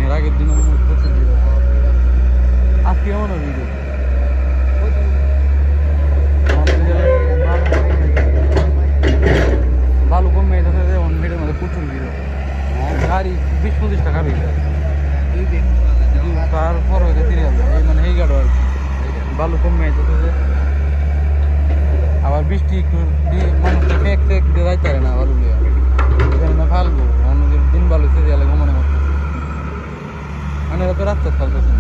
এর আগের দিনও প্রচুর ভিড় আছে আজকে এমন ভিড় বালু কমে যাচ্ছে যে অন ভিড়ের মধ্যে প্রচুর ভিড় গাড়ি 20-25 টাকা ভিড় তারপর হয়তো 30,000 এই মানে এই গাড়ি আর কি বালু কমে যাচ্ছে যে আবার বৃষ্টি একটু মানুষটা ফেক দিয়ে যাইতে পারে না বালু লিয়া এখানে ফালবো অন্য দিন বালু সে দিয়ে মনে করতেছে মানে তো রাস্তা ফালতেছে